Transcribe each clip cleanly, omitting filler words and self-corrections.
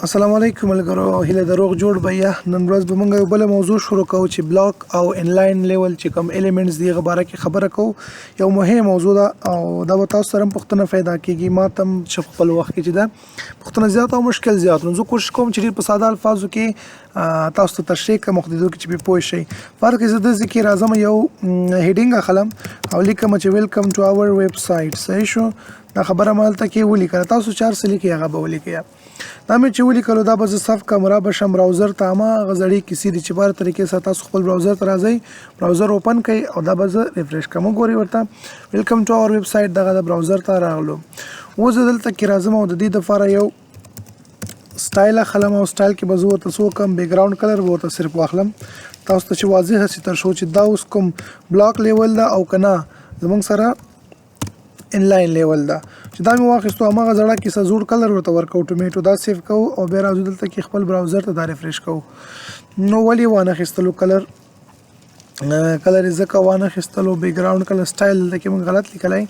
السلام علیکم ملګرو، هیله د روغ جوړ بیا. نن ورځ به موږ یو بله موضوع شروع کوو چې بلاک او انلاین لیول چې کوم ایلیمنټس دي هغه باره کې خبره کوو. یو مهم موضوع ده او دا به تاسو سره هم پوښتنه پیدا کېږي. ما ته هم چې خپل وخت کې چې ده پوښتنه زیات او مشکل زیات، نو زه کوشش کوم چې ډېر په ساده الفاظو کې تاسو ته تشریح کړم مخدودو کې چې پې پوه شئ. فرق یې زه داسې کې راځم، یو هیډینګ اخلم او لیکم چې ویلکم ټو اور ویب سایټ. صحیح شو؟ دا خبره ما هلته کې ولیکله. تاسو چې هر څه لیکئ هغه به ولیکئ. دا مې چې ولیکلو دا به زه صف کړم، را به شم براوزر ته. هماغه زړې کیسې دي چې په هر طریقې سره تاسو خپل براوزر ته راځئ، براوزر اوپن کړئ او دا به زه ریفریش کړم. وګورئ ورته ویلکم ټو اور ویب سایټ دغه د براوزر ته راغلو. اوس زه دلته کې راځم او د دې دپاره یو سټایل اخلم او سټایل کې به زه ورته څه وکړم، بیک ګراونډ کلر به ورته صرف واخلم. تاسو ته چې واضح هسي تر شو چې دا اوس کوم بلاک لیول ده او که نه زموږ سره انلاین لیول ده. چې دا مې واخیستو هماغه زړه کیسه زوړ کلر ورته ورکو، ټومیټو دا سیف کوو او بیا راځو دلته کې خپل براوزر ته دا ریفریش کوو. نو ولې وانخیستلو کلر یې ځکه وانخیستلو بیک ګراونډ کلر سټایل دلته کې موږ غلط لیکلی،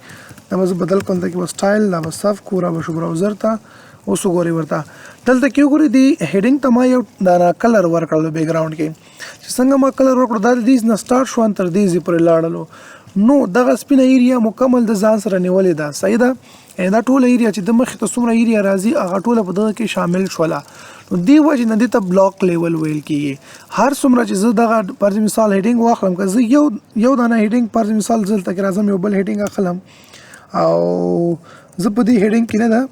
دا به زه بدل کړم. دلته کې به سټایل دا به صف کړو، را به شو براوزر ته. اوس وګورئ ورته دلته کې وګورئ د هیډینګ ته ما یو دا کلر ورکړلو بیک ګراونډ کې. چې څنګه ما کلر ورکړو دا د دې نه سټارټ شو تر دې پورې لاړلو. نو دغه سپینه ایریا مکمل د ځان سره نیولې ده. صحیح ده؟ دا ټوله ایریا چې د مخې ته څومره ایریا راځي هغه ټوله په دغه کې شامل شوله. نو دې وجې نه دې ته بلاک لیول ویل کېږي. هر څومره چې زه دغه پر مثال هیډینګ واخلم، که زه یو دانه هیډینګ پر مثال زه دلته کې راځم یو بل هیډینګ اخلم او زه په دې هیډینګ کې نه ده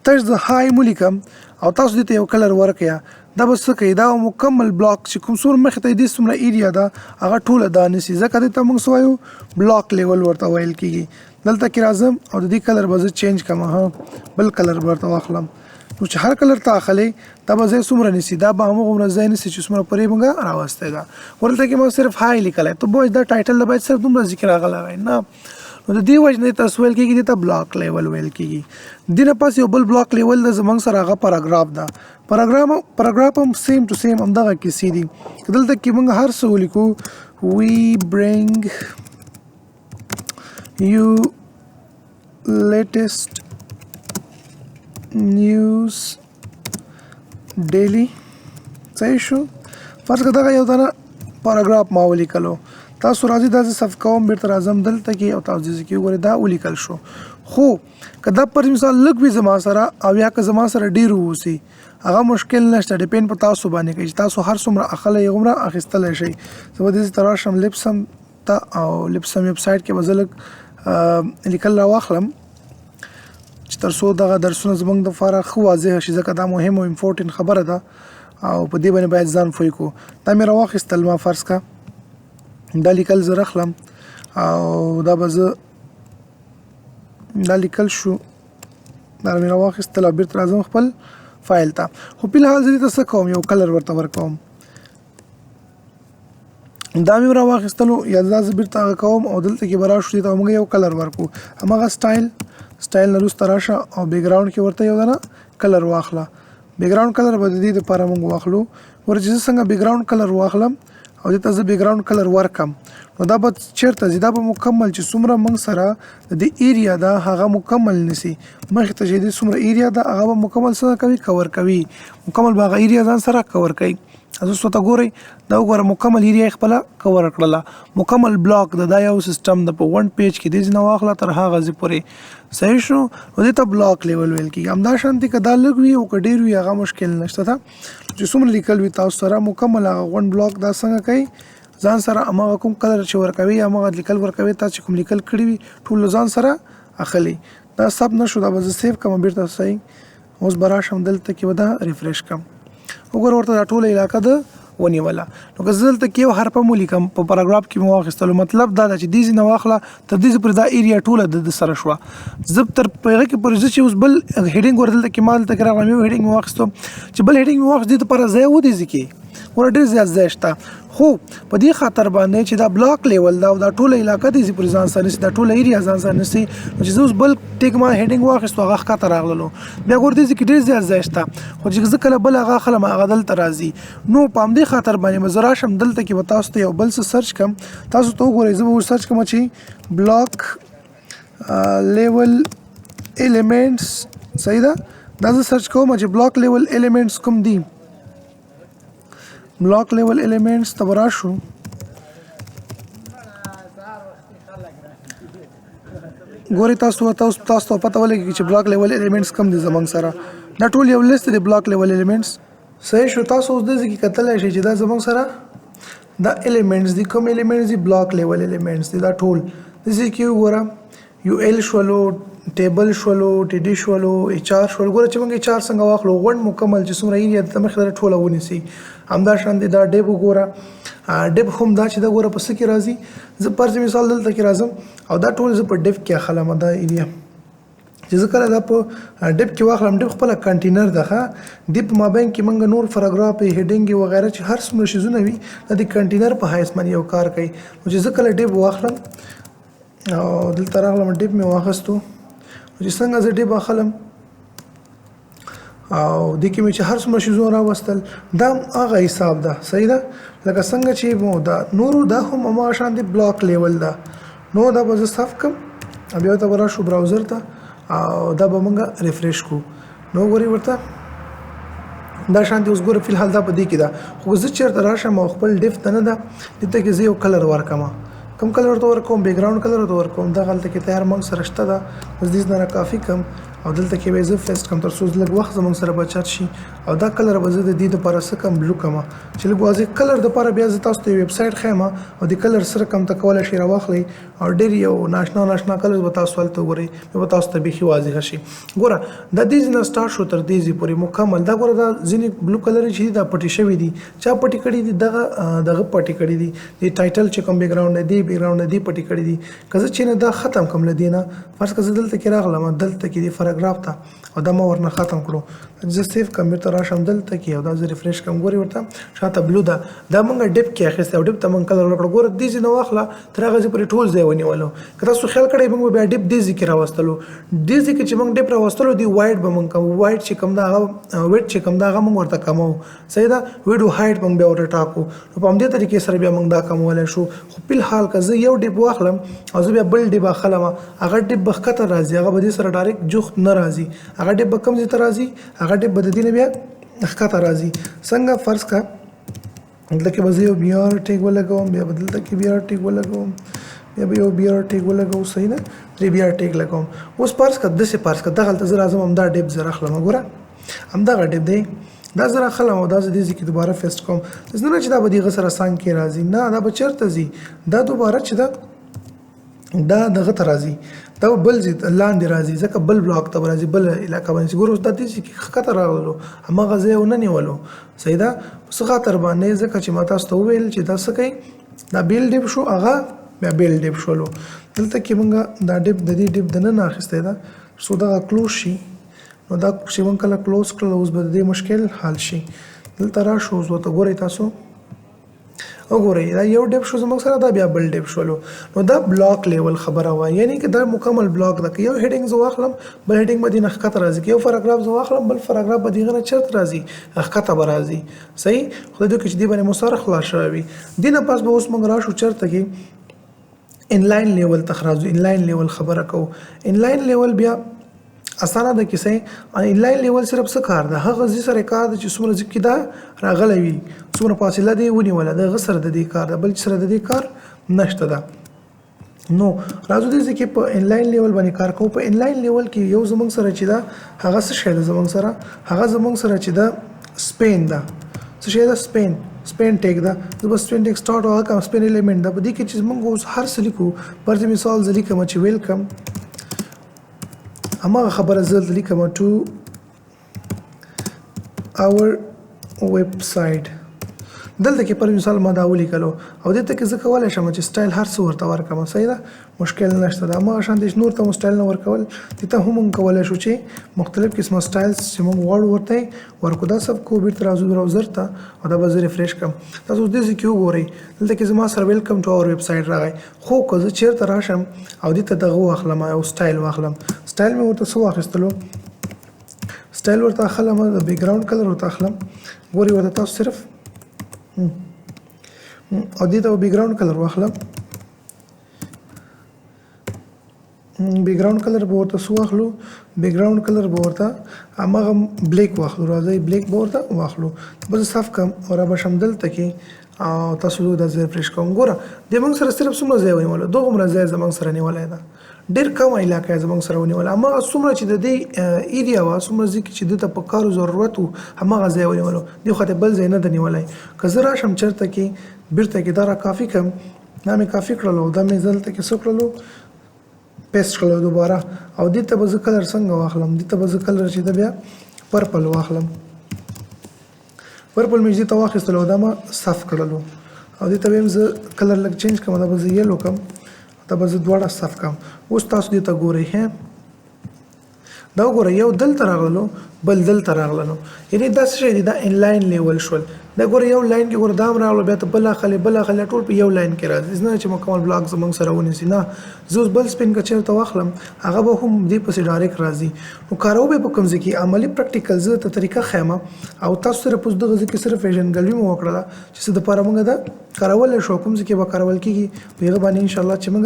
تش د های ولیکم او تاسو دې ته یو کلر ورکړئ. دا به څه کوي، دا مکمل بلاک چې کوم څومره مخې ته دې څومره ایریا ده هغه ټوله دا نیسي. ځکه دې ته موږ څه وایو، بلاک لیول ورته ویل کېږي. دلته کې راځم او د دې کلر به زه چینج کړم، بل کلر به ورته واخلم. نو چې هر کلر ته اخلئ دا به ځای څومره نیسي، دا به هماغومره ځای نیسي چې څومره پرې موږ راوستی ده. ورلته کې ما صرف های لیکلی، ته بویز دا ټایټل باید صرف دومره ذکر راغلی وای نه. نو د دې وجې نه تاسو ویل کېږي دې ته بلاک لیول ویل کېږي. دې نه پس یو بل بلاک لیول ده زموږ سره هغه پاراګراف ده. پاراګراف هم سیم ټو سیم همدغه کیسې دي. دلته کې موږ هر څه ولیکو، وی برینګ یو لیټسټ نیوز ډیلی. صحیح شو؟ فرض که دغه یو دانه پاراګراف ما ولیکلو. تاسو راځئ دا زه صف کوم، بیرته راځم دلته کې او تاسو دې کې وګورئ دا ولیکل شو. خو که دا پر مثال لږ وي زما سره او یا که زما سره ډېر واوسي هغه مشکل نشته، ډیپینډ په تاسو باندې کوي چې تاسو هر څومره اخلی هغومره اخیستلی شئ. زه به دې ته راشم لپسم ته او لپسم ویب سایټ کې به زه لږ لیکل راواخلم چې تر څو دغه درسونه زموږ دپاره ښه واضح شي، ځکه دا مهم او امپورټنټ خبره ده او په دې باندې باید ځان پوه کړو. دا مې راواخیستل، ما فرض که دا لیکل زه رخلم او دا به زه دا لیکل شو، دا مې راواخیستل او بیرته راځم خپل فایل ته. خو فلحال زه دې ته څه کوم، یو کلر ورته ورکوم. دا مې راواخیستلو یا دا زه بیرته هغه کوم او دلته کې به راشو دې ته موږ یو کلر ورکو. هماغه سټایل نه وروسته راشه او بیک ګراونډ کې ورته یو دانه کلر واخله. بیک ګراونډ کلر به د دې دپاره موږ واخلو. ور چې زه څنګه بیک ګراونډ کلر واخلم او دې ته زه بیک ګراونډ کلر ورکم، نو دا به چېرته ځي، دا به مکمل چې څومره موږ سره د دې ایریا ده هغه مکمل نیسي. مخې ته چې دې څومره ایریا ده هغه به مکمل څه کوي، کور کوي. مکمل به هغه ایریا ځان سره کور کوي. اوس ورته ګورئ دا وګوره مکمل ایریا یې خپله کور کړله، مکمل بلاک ده. دا یو سیسټم ده په ون پیج کې، دې ځای نه واخله تر هغه ځای پورې. صحیح شو؟ نو دې ته بلاک لیول ویل کېږي. همدا شانتې که دا لږ وي او که ډېر وي هغه مشکل نشته ده. چې څومره لیکل وي تاسو سره مکمل هغه ون بلاک دا څنګه کوي، ځان سره هماغه کوم کلر چې ورکوي هماغه لیکل ورکوي. تاسو چې کوم لیکل کړي وي ټول ځان سره اخلي. دا سب نه شو، دا به زه سیف کړم بیرته. صحیح، اوس به راشم دلته کې به دا ریفریش کړم. وګوره ورته دا ټوله علاقه ده ونیوله. نو که زه دلته کې یو حرف هم ولیکم په پاراګراف کې مې واخیستلو، مطلب دا ده چې دې ځای نه واخله تر دې ځای پورې دا ایریا ټوله د سره شوه. زه تر په هغه کې پورې زه چې اوس بل هیډینګ ور دلته کې ما دلته کې راغلم، یو هیډینګ مې واخیستو. چې بل هیډینګ مې واخیست دې دپاره ځای و دې ځای کې ور ډېر زیات ځای شته. خو په دې خاطر باندې چې دا بلاک لیول دا او دا ټوله علاقه دې ځای پورې ځان سره نیسي، دا ټوله ایریا ځان سره نیسي. نو چې زه اوس بل ټیک ما هیډینګ واخیستو هغه ښکته راغللو، بیا ګور دې ځای کې ډېر زیات ځای شته. خو چې زه کله بل هغه اخلم هغه دلته راځي. نو په همدې خاطر باندې به زه راشم دلته کې به تاسو ته یو بل څه سرچ کړم. تاسو ته وګورئ، زه به ورسرچ کړم چې بلاک لیول ایلیمنټس. صحیح ده؟ دا زه سرچ کوم چې بلاک لیول ایلیمنټس کوم دي بلاک لیول ایلیمنټس ته به راشو ګورئ تاسو ته پته ولګي چې بلاک لیول ایلیمنټس کوم دي زموږ سره دا ټول یو لیست دی بلاک لیول ایلیمنټس صحیح شو تاسو اوس داسې کې کتلی شئ چې دا زموږ سره دا ایلیمنټس دي کوم ایلیمنټس دي بلاک لیول ایلیمنټس دي دا ټول داسې کې وګوره یو ایل شولو ټیبل شولو ټي ډي شولو ایچ آر شولو ګوره چې موږ ایچ آر څنګه واخلو غونډ مکمل چې څومره ایریا د مخې ته ټوله ونیسي همدا شان دی دا ډیب وګوره ډیب هم دا چې دا ګوره په څه کې راځي زه فرض مثال دلته کې راځم او دا ټول زه په ډیب کې اخلم دا ایریا چې زه کله دا په ډیب کې واخلم ډیب خپله کنټینر ده ښه ډیب په مابین کې موږ نور پاراګراف هیډینګ وغیره چې هر څومره شیزونه وي دا د کنټینر په حیث باندې یو کار کوي نو چې زه کله ډیب واخلم او دلته راغلم ډیب مې واخیستو چې څنګه زه ډیب اخلم او دې کې مې چې هر څومره شیزونه راوستل دا هغه حساب ده صحیح ده لکه څنګه چې مو دا نورو دا هم هماغه شان دی بلاک لیول ده نو دا به زه صاف کړم بیا ورته به راشو براوزر ته او دا به موږ ریفریش کو نو ګورئ ورته دا شانتي اوس ګوره فلحال دا په دې کې ده خو زه چېرته راشم او خپل ډیف ته نه ده دلته کې زه یو کلر ورکړم کوم کلر ورته ورکوم بیک ګراوند کلر ورته ورکوم دا هلته کې تیار موږ سره شته ده بس دې نه کافي کم او دلته کې به زه فیسټ کم تر څو لږ وخت زموږ سره بچت شي او دا کلر به زه د دې لپاره څه کم بلو کم چې لږ واضح کلر د لپاره بیا زه تاسو ته ویب سایټ ښیم او د کلر سره کم ته کولی شئ راواخلئ او ډېر یو ناشنا کلر به تاسو هلته وګورئ بیا به تاسو ته بیخي واضح شي ګوره دا دې ځای نه سټارټ شو تر دې ځای پورې مکمل دا ګوره دا ځینې بلو کلر چې دي دا پټې شوي دي چا پټې کړي دي دغه پټې کړي دي د ټایټل چې کوم بیک ګراوند دی بیک ګراوند دی پټې کړي دي که زه چې نه دا ختم کړم له دې نه فرض که زه دلته کې راغلم دلته کې د پاراګراف ته او دا ما ورنه ختم کړو زه سیف کمپیوټر راشم دلته کې او دا زه ریفریش کوم ګورئ ورته شاته بلو ده دا موږ ډیپ کې اخیستی او ډیپ ته موږ کلر ورکړو ګوره دې ځای نه واخله تر هغه ځای پورې ټول ځای ونیولو که تاسو خیال کړی موږ بیا ډیپ دې ځای کې راوستلو دې ځای کې چې موږ ډیپ راوستلو دی وایډ به موږ کوو وایډ چې کوم دا هغه ویډ چې کوم دا هغه موږ ورته کمو صحیح ده ویډیو هایټ موږ بیا ورته ټاکو نو په همدې طریقې سره بیا موږ دا کمولی شو خو فلحال که زه یو ډیپ واخلم او زه بیا بل ډیپ اخلم هغه ډیپ به ښکته راځي هغه به دې سره ډایرکټ جوخت نه راځي هغه ډیپ به کوم ځای ته راځي هغه ډیپ به د دې نه بیا ښکته راځي څنګه فرض کا دلته کې به زه یو بی آر ټیګ ولګوم بیا به دلته کې بی آر ټیګ ولګوم بیا به یو بی آر ټیګ ولګوم صحیح ده درې بی آر ټیګ لګوم اوس فرض کا داسې فرض کا دغلته زه راځم همدا ډیپ زه راخلم ګوره همدغه ډیپ دی دا زه راخلم او دا زه دې ځای کې دوباره فیسټ کوم داسې نه چې دا به دغه سره څنګ کې راځي نه دا به چېرته ځي دا دوباره چې دا دغه ته راځي دا بل ځای لاندې راځي ځکه بل بلاک ته راځي بل علاقه باندې ګوره اوس دا دې چې ښکته راغلو هماغه ځای ونه نیولو صحیح ده څه خاطر باندې ځکه چې ما تاسو ته وویل چې دا څه کوي دا بیل ډیپ شو هغه بیا بیل ډیپ شولو دلته کې موږ دا ډیپ د دې ډیپ دننه اخیستی ده څو دغه کلوز شي نو دا چې موږ کله کلوز کړل اوس به د دې مشکل حل شي دلته راشو اوس ورته ګورئ تاسو وګورئ دا یو ډیپ شو زموږ سره دا بیا بل ډیپ شولو نو دا بلاک لیول خبره وه یعنی که دا مکمل بلاک ده که یو هیډینګ زه واخلم بل هیډینګ به دې نه ښکته راځي که یو پاراګراف زه واخلم بل پاراګراف به دې نه چېرته راځي ښکته به راځي صحیح خو د دې کې چې دې باندې مساره خلاص شوی وي دې نه پس به اوس موږ راشو چېرته کې انلاین لیول ته راځو انلاین لیول خبره کوو انلاین لیول بیا اسانه ده کیسه انلاین لیول صرف څه کار ده هغه ځای سره کار ده چې څومره ځای کې دا راغلی وي څومره فاصله دی ونیوله د هغه سره د دې کار ده بل سره د دې کار نشته ده نو راځو دې کې په انلاین لیول باندې کار کوو په انلاین لیول کې یو زموږ سره چې ده هغه څه شی ده زموږ سره چې ده سپین ده څه شی ده سپین ټیک ده زه به سپین ټیک سټارټ هغه کوم سپین ایلیمنټ ده په دې کې چې موږ اوس هر څه لیکو پر مثال زه لیکم چې ویلکم هماغه خبره زه لیکم to our website دلته کې پر مثال ما دا ولیکلو او دلته کې زه کولی شم چې سټایل هر څه ورته ورکړم صحیح ده مشکل نشته ده هماغه شانتې نور ته مو سټایل نه ورکول دې ته هم موږ کولی شو چې مختلف قسمه سټایلز چې موږ غواړو ورته ورکو دا سب کو بیرته راځو براوزر ته او دا به زه ریفریش کړم تاسو اوس دې ځای کې وګورئ دلته کې زما سره ویلکم ټو اور ویب سایټ راغی خو که زه چېرته راشم او دې ته دغه واخلم او سټایل واخلم سټایل مې ورته څه واخیستلو سټایل ورته اخلم د بیک ګراوند کلر ورته اخلم ګورئ ورته تاسو صرف او دې ته بیک ګراوند کلر واخلم بیک ګراوند کلر به ورته څه واخلو بیک ګراوند کلر به ورته هماغه بلیک واخلو راځئ بلیک به ورته واخلو به زه صاف کړم او را به شم دلته کې او تاسو دا ځای ریفریش کوم ګوره د موږ سره صرف څومره ځای ونیولو دغومره ځای زموږ سره نیولی ده ډېر کمه علاقه یې زموږ سره ونیوله هماغه څومره چې د دې ایریا وه څومره ځای کې چې دې ته په کارو ضرورت و هماغه ځای ونیولو دې خوا ته بل ځای نه ده نیولی که زه راشم چېرته کې بېرته کې دا را کافي کړم دا مې کافي کړلو دا مې دلته کې څه کړلو پیسټ کړلو دوباره او دې ته به زه کلر څنګه واخلم دې ته به زه کلر چې ده بیا پرپل واخلم پرپل مې دې ته واخیستلو دا ما صاف کړلو او دې ته به زه کلر لږ چینج کړم دا به زه یلو کړم دا به زه دواړه صاف کړم اوس تاسو دې ته ګورئ دا وګورئ یو دلته راغلو بل دلته راغلو یعنې دا څه شی دی دا انلاین لیول شول دا ګوره یو لاین کې ګوره دا هم راغلو بیا ته بل اخلي ټول په یو لاین کې راځي نه چې مکمل بلاک زموږ سره ونیسي نه زه اوس بل سپین که چېرته واخلم هغه به هم دې پسې ډایرکټ راځي نو کارو به په کوم ځای کې عملي پریکټیکل زه ته طریقه ښیم او تاسو سره په دغه ځای کې صرف پیژندګلوي مو وکړله چې څه دپاره موږ دا کارولی شو کوم ځای کې به کارول کېږي په هغه باندې انشاءالله چې موږ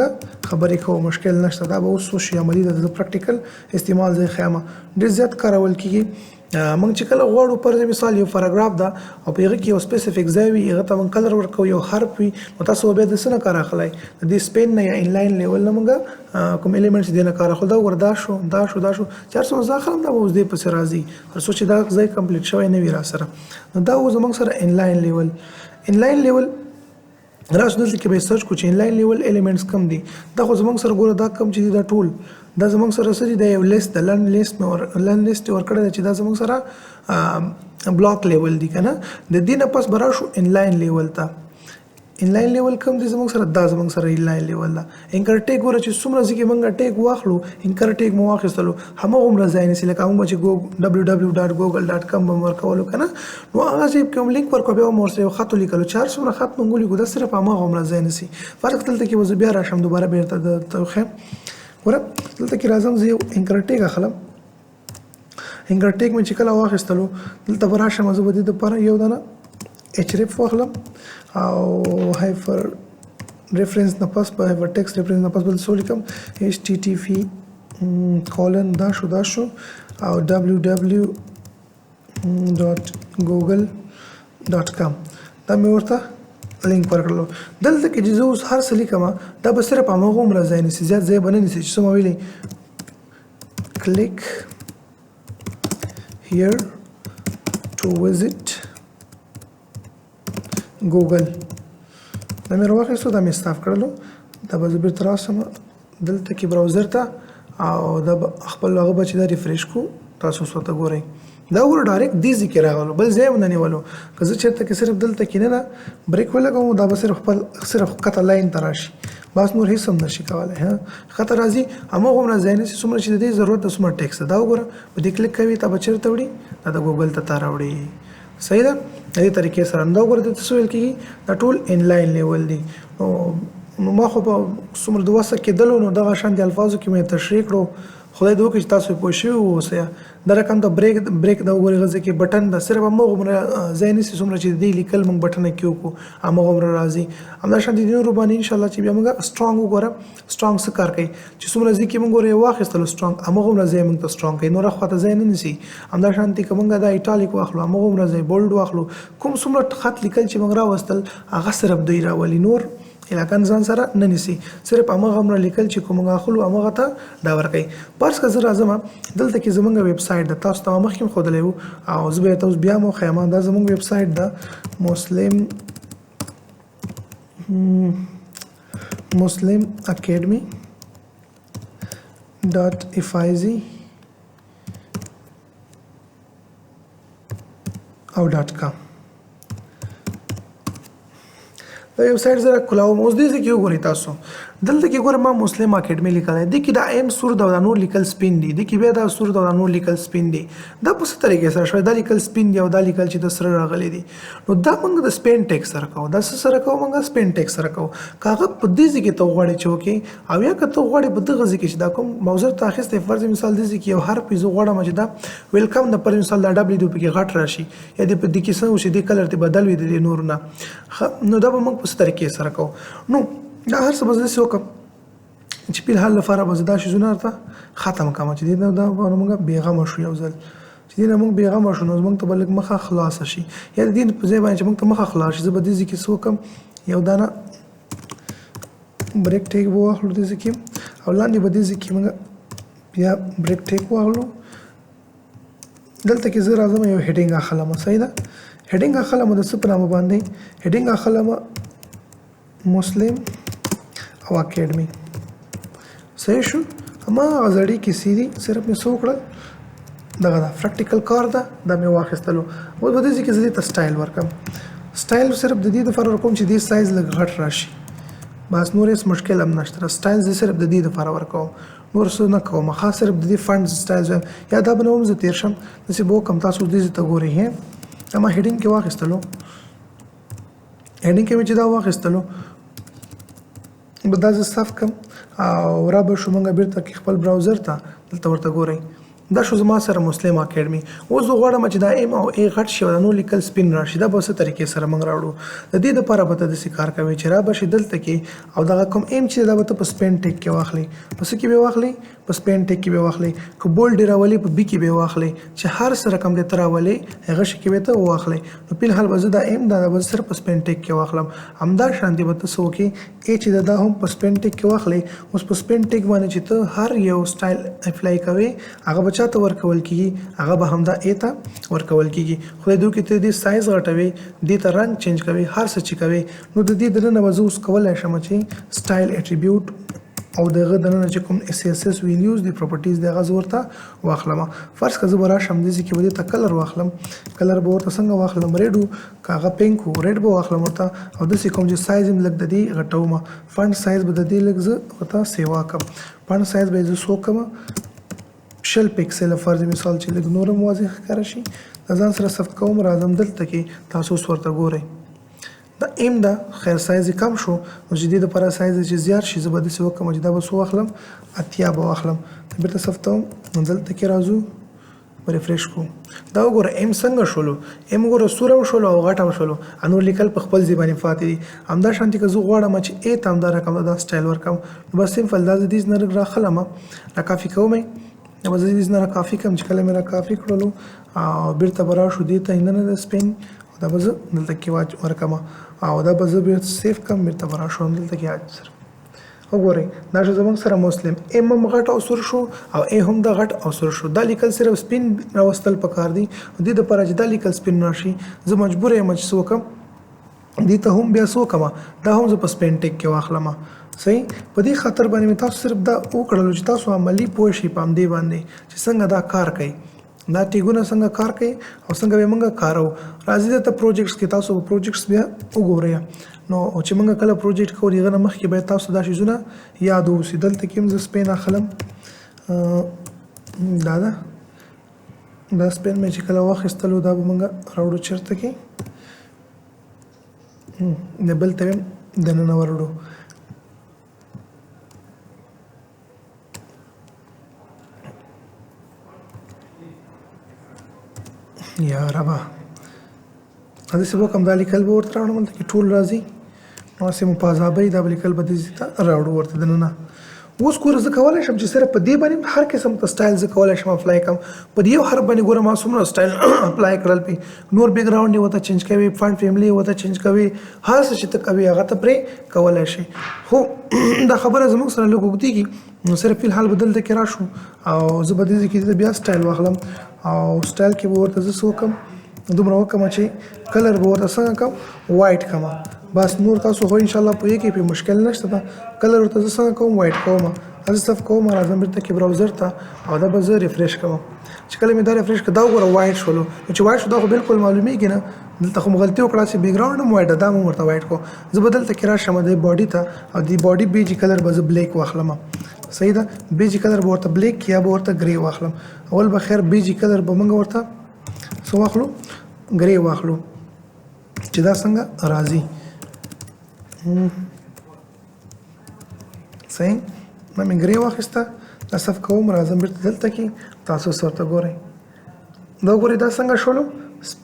خبرې کوو مشکل نشته دا به اوس وشي عملي د پریکټیکل استعمال ځای ښیم ډېر زیات کارول کېږي موږ چې کله غواړو پر مثال یو پاراګراف ده او په هغه کې یو سپیسیفیک ځای وي هغه ته موږ کلر ورکوو یو حرف وي نو تاسو بیا د څه نه کار اخلئ د دې سپین نه یا انلاین لیول نه موږ کوم ایلیمنټس دې نه کار اخلو دا وګوره دا شو چې هر څومره زه اخلم دا به اوس دې پسې راځي تر څو چې دا ځای کمپلیټ شوی نه وي را سره نو دا اوس زموږ سره انلاین لیول راځو دلته کې به سرچ کو چې انلاین لیول ایلیمنټس کم دي دا خو زموږ سره ګوره دا کم چې دا ټول دا زموږ سره څه دي دا یو لیست د لرن لیست ورکړی دی چې دا زموږ سره بلاک لیول دي که نه د دې نه پس به راشو انلاین لیول ته انلاین لیول کوم دی زموږ سره دا زموږ سره انلاین لیول ده انکر ټیک ګوره چې څومره ځای کې موږ ټیک واخلو انکر ټیک مو واخیستلو هماغومره ځای نیسي لکه موږ چې www.google.com به مو ورکولو که نه نو هغه ځای کوم لینک ورکړو بیا به مو ورسره یو خط ولیکلو چې هر څومره خط موږ ولیکو دا صرف هماغومره ځای نیسي فرق دلته کې به زه بیا راشم دوباره بېرته درته وښیم ګوره دلته کې راځم زه یو انکر ټیک اخلم انکر ټیک مې چې کله واخیستلو دلته به راشم زه به دې دپاره یو دانه href واخلم او هایپر ریفرنس نه پس په هایپر ټیکسټ ریفرنس نه پس بل څه ولیکم http دا شو او www.google.com دا مې ورته لینک ورکړلو دلته کې چې زه اوس هر څه لیکم دا به صرف هماغومره ځای نیسي زیات ځای به نه نیسي چې څه مې ویلي click here to visit Google دا مې راواخیستو دا مې صاف کړلو دا به زه بېرته راسم دلته کې براوزر ته او دا به خپل هغه به چې دا ریفریش کړو تاسو اوس ورته ګورئ دا وګوره ډایرکټ دې ځای کې راغلو بل ځای ونه نیولو که زه چېرته کې صرف دلته کې نه بریک ولګوم دا به صرف ښکته لاین ته راشي بس نور هیڅ هم نشي کولی ښکته راځي هماغومره ځای نیسي څومره چې د دې ضرورت ده څومره ټیکس ده دا وګوره په دې کلیک کوي تا به چېرته وړي دا د ګوګل ته راوړي صحیح ده د دې طریقې سره دا وګوره دلته څه ویل کېږي دا ټول انلاین لیول دي نو ما خو په څومره د وسه کېدلو نو دغه شانتې الفاظو کې مې تشریح کړو خدای دې وکړي چې تاسو پوه شوي واوسئ دا رقم د بریک د وګورئ غځه کې بټن ده صرف هماغومره ځای نیسي څومره چې د دې لیکل موږ بټنه کې وکړو هماغومره راځي همدا شانتې د نورو باندې انشاءالله چې بیا موږ سټرانګ وګوره سټرانګ څه کار کوي چې څومره ځای کې موږ ګوره یې واخیستلو سټرانګ هماغومره ځای موږ ته سټرانګ کوي نوره خواته ځای نه نیسي همدا شانتې که موږ دا ایټالیک واخلو هماغومره ځای بولډ واخلو کوم څومره خط لیکل چې موږ راوستل هغه صرف دوی راولي نور علاقان ځان سره نه نیسي صرف هماغومره لیکل چې کوم موږ اخلو هماغه ته دا ورکوي فرض که زه راځم دلته کې زموږ ویب سایټ ده تاسو ته مخکې هم ښودلی وو او زه به یې تاسو بیا مو ښیم دا زموږ ویب سایټ ده muslim academy.fiz او .com دا ویب سایټ زه راکولاوم اوس دې ځای کې وګورئ تاسو دلته کې ګوره ما مسلم اکیډمي لیکلی دی کې دا ایم سور ده او دا نور لیکل سپین دي دې کې بیا دا سور ده او دا نور لیکل سپین دي دا په څه طریقې سره شوی دا لیکل سپین دي او دا لیکل چې د سره راغلی دي نو دا موږ د سپین ټیک سره کوو دا څه سره کوو موږ سپین ټیک سره کوو که هغه په دې ځای کې ته غواړې چې وکړې او یا که ته غواړې په دغه ځای کې چې دا کوم موضوع ته اخیستی فرض مثال دې ځای کې یو حرف زه غواړم چې دا ویلکم د پر مثال دا ډبلیو دې پکې غټ راشي یا دې په دې کې څه وشي دې کلر دې بدل وي د دې نور نه نو دا به موږ په څه طریقې سره کوو نو دا هر څه به زه داسې وکړم چې په حال لپاره به دا شیزونه ته ختم کړم چې دا موږ بیغمه شو یو ځل چې دینه موږ بیغمه شو نو موږ ته بلک مخه خلاص شي یا د دین په ځای باندې چې موږ ته مخه خلاص شي زه به دې کې سوکم یو دانه بریک ټیک واخلو دې کې او لاندې به دې کې موږ بیا بریک ټیک واخلو دلته کې زه راځم یو هډینګ اخلم صحیح ده هډینګ اخلم د څه په نامه باندې هډینګ اخلم مسلم او اکیډمي صحیح شو اما غزړی کې سیدی صرف مې سو کړل دغه دا پریکټیکل کار ده دا مې واخیستلو اوس به دې کې زه ته سټایل ورکم سټایل صرف د دې لپاره ورکوم چې دې سایز لږ غټ راشي بس نور هیڅ مشکل هم نشته سټایل زه صرف د دې لپاره ورکوم نور څه نه کوم خاص صرف د دې فند سټایل یا دا بنوم زه تیر شم چې به کوم تاسو دې ته ګورئ هه اما هډینګ کې واخیستلو هډینګ کې مې چې دا واخیستلو به دا زه صاف کم او را به شو مونږ بیرته کې خپل براوزر ته دلته ورته ګورئ دا شو زما سره مسلم اکیډمي اوس زه غواړم چې دا ایم او ای غټ شي او نو لیکل سپین راشي دا به څه طریقې سره موږ راوړو د دې لپاره به د کار کوي چې را به شي دلته کې او دا کوم ایم چې دا به په سپین ټیک کې واخلي پس کې به واخلي په سپین ټیک کې به واخلي کو بولډ راولي په بي کې به واخلي چې هر سره کوم د تراولي هغه شي کې به ته واخلي نو په حال به دا ایم دا به صرف په سپین ټیک کې واخلم همدا شانتي به تاسو کې ای چې دا هم په سپین ټیک کې واخلي اوس په سپین ټیک باندې چې ته هر یو سټایل اپلای کوي هغه به چاته ورکول کیږي هغه به همدا ایته ورکول کیږي خو دوی کې ته دې سایز غټوي دې ته رنگ چینج کوي هر څه چې کوي نو د دې دنه وځو اوس کولای شم چې سټایل اټریبیوټ او دغه دنه چې کوم اس اس اس ویلیوز دی پراپرټیز دغه زورته واخلم فرض کزه برا شم دې چې ودې ته کلر واخلم کلر به ورته څنګه واخلم ریډو کاغه پینک ریډ به واخلم ورته او د کوم چې سایز هم لګ د دې غټوم فونټ سایز به د دې لګ زه ورته سیوا کوم فونټ سایز به زه سو کوم شل پکسل فرض مثال چې لګ نورم واضح ښکار شي ځان سره صف کوم راځم دلته کې تاسو ورته ګورئ دا ایم دا خیر سایز کم شو نو جدید لپاره سایز چې زیات شي زه به د څه وکم چې دا به سو واخلم اتیا به واخلم بیرته صفتوم نو دلته کې راځو ریفریش کوم دا وګوره ایم څنګه شولو ایم وګوره سورم شولو او غټم شولو انو لیکل په خپل ځبانه فاتې دي همدا شانتي که زه غواړم چې ای تام دا رقم دا سټایل ورکم نو بس سیمپل دا دې نه راخلم را کافي کوم نو زه دې نه کافي کوم چې کله مې کافي کړلو او بیرته برا شو دې ته نه سپین دا به زه دلته کې ورکم او دا به زه بیرته سیف کوم بیرته برا شو دلته کې اجر وګورئ دا چې زموږ سره مسلم ایم هم غټ او سور شو او ای هم د غټ او سور شو دا لیکل صرف سپین راوستل پکار دي د دې لپاره چې دا لیکل سپین راشي زه مجبور یم چې سوکم دې ته هم بیا سوکم دا هم زه په سپین ټیک کې واخلم صحیح په دې خاطر باندې تاسو صرف دا وکړل چې تاسو عملی پوه شئ په دې باندې چې څنګه دا کار کوي دا ټیګونه څنګه کار کوي او څنګه به موږ کارو راځي ته پروجیکټس کې تاسو پروجیکټس بیا وګورئ نو چې موږ کله پروجیکټ کوو دغه مخکې به تاسو دا شیزونه یاد اوسئ دلته کې موږ سپین اخلم دا سپین مې چې کله واخیستلو دا به موږ راوړو چیرته کې نه بل ته دننه وروړو یا ربا دا څه وکم دا لیکل به ورته راوړم چې ټول راځي نو سم په ځابې دا لیکل به دې ته راوړو ورته دننه اوس ګور زه کولای شم چې سره په دې باندې هر قسم ته سټایل زه کولای شم اپلای کوم په دې هر باندې ګور ما سمره سټایل اپلای کړل پی نور بیک گراوند یې وته چینج کوي فونټ فیملی وته چینج کوي هر څه چې ته کوي هغه ته پرې کولای شي خو دا خبره زموږ سره لږ وګديږي نو سره په حال بدل ته کې راشو او زه به دې کې بیا سټایل واخلم او سټایل کې ورته زه سوکم دومره وکم چې کلر به ورته څنګه کوم وایټ کما بس نور تاسو خو ان شاء الله په کې په مشکل نشته دا کلر ورته څنګه کوم وایټ کوم از صف کوم راځم بیرته کې براوزر ته او دا به زه ریفریش کوم چې کله مې دا ریفریش کړه دا وګوره وایټ شولو چې وایټ شو دا خو بالکل معلومیږي نه دلته خو غلطي وکړه چې بیک گراوند هم وایټ دا مو ورته وایټ کو زه بدلته کې راشم د باډي ته او د باډي بیجی کلر به زه بلیک واخلم صحیح ده بیجی کلر به ورته بلیک یا به ورته گری واخلم اول به خیر بیجی کلر به موږ ورته سو واخلو گری واخلو چې دا څنګه راځي صحیح نو مې گری واخسته دا صف کوم راځم بیرته دلته کې تاسو ورته ګورئ دا ګورئ دا څنګه شولو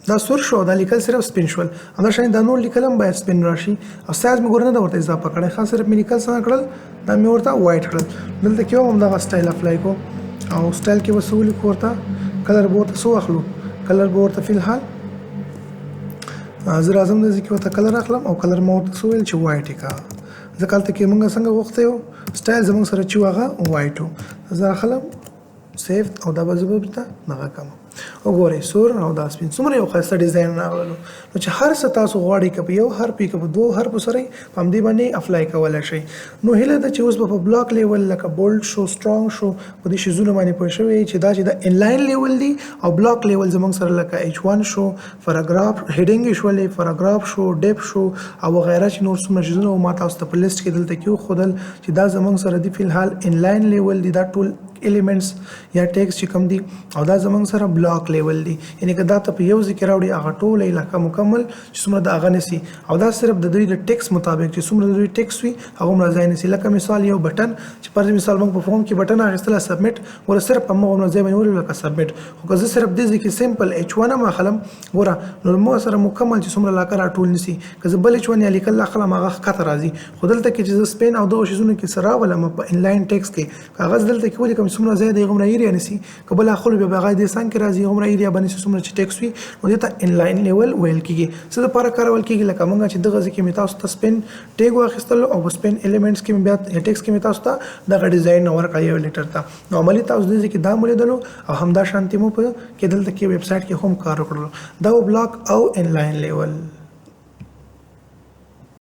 دا سور شو دا لیکل صرف سپین شول همدا شان دا نور لیکل هم باید سپین راشي او سایز مې ګورنه دا ورته اضافه کړی خاص صرف مې لیکل څنګه کړل دا مې ورته وایټ کړل دلته کې هم دا سټایل اپلای کو او سټایل کې وسول کوته کلر به ورته سو اخلو کلر به ورته فی الحال زه راځم د ځکه ورته کلر اخلم او کلر مې ورته سویل چې وایټ کا ځکه هلته کې موږ څنګه وخت یو سټایل زموږ سره چې هغه وایټ زه اخلم سیف او دا به زه ورته دغه کوم وګورئ سور او دا سپین څومره یو ښایسته ډیزاین راغلو نو چې هر څه تاسو غواړئ که په یو حرف یې که په دوو حرفو سره یې په همدې باندې اپلای کولی شئ نو هیله ده چې اوس به په بلاک لیول لکه بولډ شو سټرانګ شو په دې شیزونو باندې پوه شوی چې دا چې د انلاین لیول دی او بلاک لیول زموږ سره لکه H1 شو پاراګراف هیډینګ یې شولې پاراګراف شو ډیپ شو او وغیره چې نور څومره شیزونه ما تاسو ته په لیست کې دلته کې وښودل چې دا زموږ سره دی فی الحال انلاین لیول دی دا ټول ایلیمنټس یا ټیکس چې کوم دي او دا زموږ سره بلاک لیول دی یعنی که دا ته په یو ځای کې راوړي هغه ټول علاقه مکمل چې څومره د هغه نسی او دا صرف د دوی د ټیکس مطابق چې څومره د دوی ټیکس وي هغه هم ځای نسی لکه مثال یو بټن چې پر مثال موږ په فورم کې بټن اخیستله سبمټ ور صرف همغه ځای باندې ولې لکه سبمټ خو که زه صرف دې ځای کې سمپل H1 ما خلم ګوره نو موږ سره مکمل چې څومره علاقه راټول نسی که زه بل H1 یا لیکل خلم هغه ښکته راځي خو دلته کې چې زه سپین او دغه شیزونه کې سره ولم په انلاین ټیکس کې کاغذ دلته کې ولیکم څومره ځای دی غوړه ایریا نسی قبل اخلو به هغه د سان کې راځي غوړه ایریا باندې څومره چې ټیکس وي نو دته انلاین لیول ویل کیږي څه لپاره کارول کیږي لکه موږ چې دغه ځکه می تاسو ته سپین ټیګ واخیستل او سپین الیمنټس کې بیا ټیکس کې می تاسو ته دغه ډیزاین ورکړی یو لیټر ته نو عملی تاسو دې کې دا مولدلو او همدا شانتي مو په کې دلته کې ویب سټ کې هم کار وکړو دا بلاک او انلاین لیول